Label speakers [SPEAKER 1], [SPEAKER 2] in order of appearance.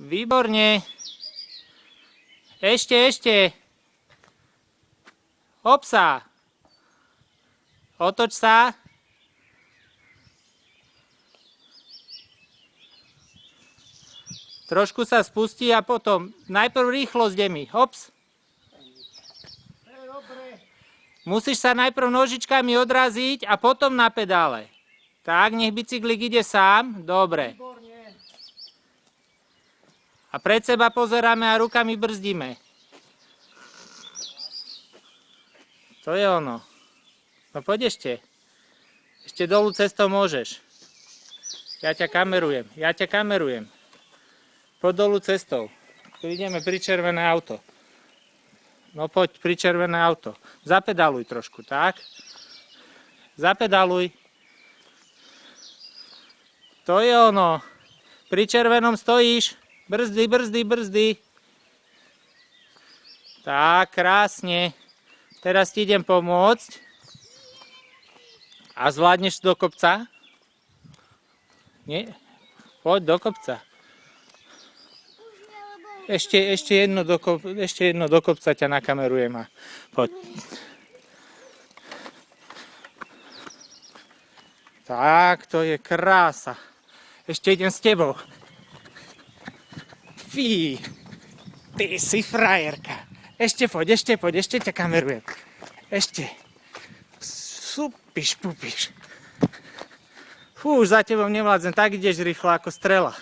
[SPEAKER 1] Výborne. Ešte. Hopsa. Otoč sa. Trošku sa spustí a potom najprv rýchlosť mi. Hops. Musíš sa najprv nožičkami odraziť a potom na pedále. Tak, nech bicyklik ide sám. Dobre. A pred seba pozeráme a rukami brzdíme. To je ono. No poď ešte. Ešte dolu cestou môžeš. Ja ťa kamerujem. Poď dolu cestou. Tu ideme pri červené auto. No poď pri červené auto. Zapedaluj trošku, tak? Zapedaluj. To je ono. Pri červenom stojíš. Brzdy. Tak, krásne. Teraz ti idem pomôcť. A zvládneš do kopca? Nie? Poď do kopca. Ešte jedno do kopca ťa nakamerujem. Poď. Tak, to je krása. Ešte idem s tebou. Fí, ty si frajerka. Ešte poď, ešte ťa kamerujem. Ešte. Supíš, pupíš. Fú, už za tebou nevládzem, tak ideš rýchlo ako strela.